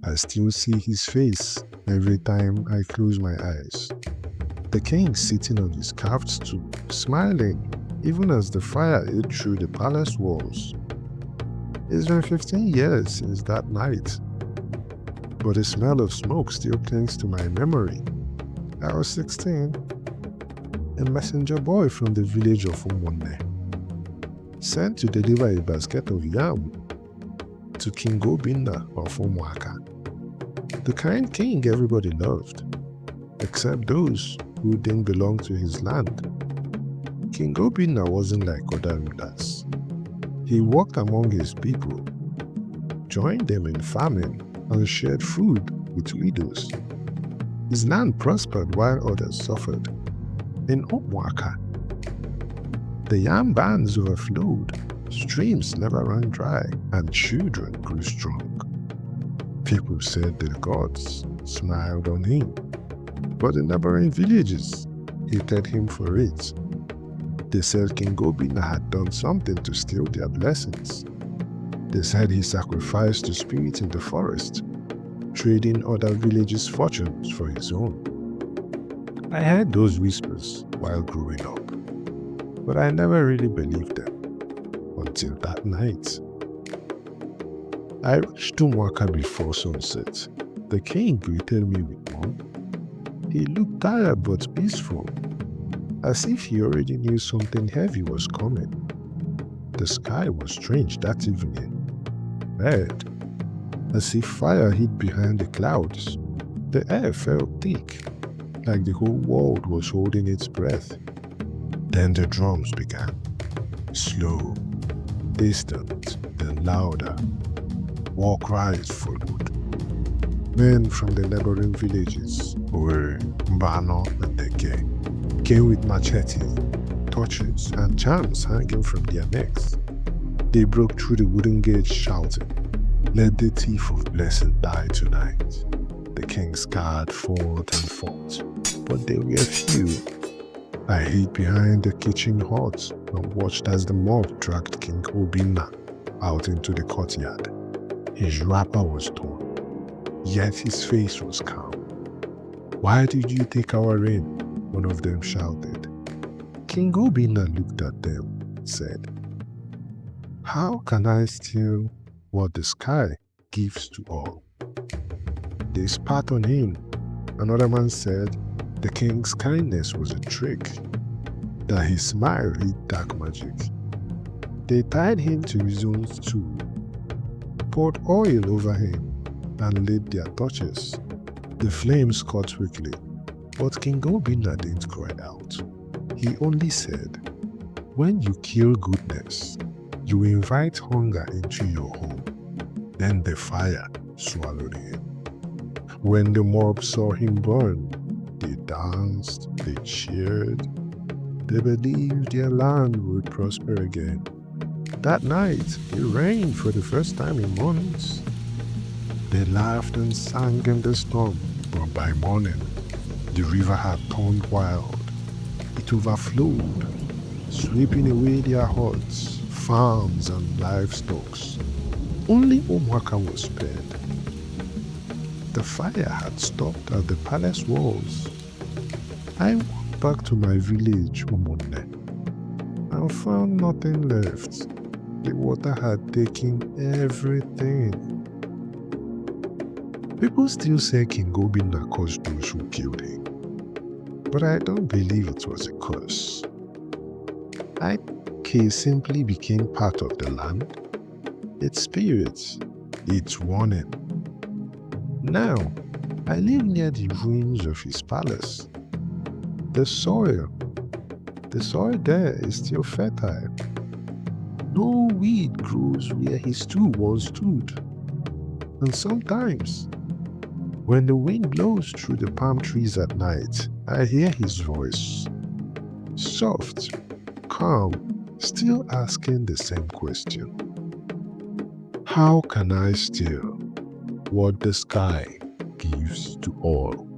I still see his face every time I close my eyes. The king sitting on his carved stool, smiling even as the fire ate through the palace walls. It's been 15 years since that night, but the smell of smoke still clings to my memory. I was 16, a messenger boy from the village of Umonne, sent to deliver a basket of yam to King Obinna of Umuaka, the kind king everybody loved, except those who didn't belong to his land. King Obinna wasn't like other rulers. He walked among his people, joined them in farming, and shared food with widows. His land prospered while others suffered. In Umuaka, the yam barns overflowed, streams never ran dry, and children grew strong. People said the gods smiled on him, but the neighboring villages hated him for it. They said King Obinna had done something to steal their blessings. They said he sacrificed to spirits in the forest, trading other villages' fortunes for his own. I heard those whispers while growing up, but I never really believed them until that night. I reached Umuaka before sunset. The king greeted me with warmth. He looked tired but peaceful, as if he already knew something heavy was coming. The sky was strange that evening, red, as if fire hid behind the clouds. The air felt thick, like the whole world was holding its breath. Then the drums began, slow, distant, then louder. War cries followed. Men from the neighboring villages, Owerri, Mbano, and Eke, came with machetes, torches, and charms hanging from their necks. They broke through the wooden gates shouting, "Let the thief of blessing die tonight." The king's guard fought and fought, but they were few. I hid behind the kitchen hut and watched as the mob dragged King Obinna out into the courtyard. His wrapper was torn, yet his face was calm. "Why did you take our reign?" one of them shouted. King Obinna looked at them and said, "How can I steal what the sky gives to all?" They spat on him. Another man said the king's kindness was a trick, that his smile hid dark magic. They tied him to his own stool, poured oil over him, and lit their torches. The flames caught quickly, but King Obinna didn't cry out. He only said, "When you kill goodness, you invite hunger into your home." Then the fire swallowed him. When the mob saw him burn, they danced, they cheered, they believed their land would prosper again. That night, it rained for the first time in months. They laughed and sang in the storm, but by morning, the river had turned wild. It overflowed, sweeping away their huts, farms, and livestock. Only Umuaka was spared. The fire had stopped at the palace walls. I walked back to my village, Umonne, and found nothing left. The water had taken everything. People still say King Obinna cursed those who killed him, but I don't believe it was a curse. I think he simply became part of the land, its spirit, its warning. Now, I live near the ruins of his palace. The soil there is still fertile. No weed grows where his stool once stood. And sometimes, when the wind blows through the palm trees at night, I hear his voice. Soft, calm, still asking the same question. How can I steal what the sky gives to all?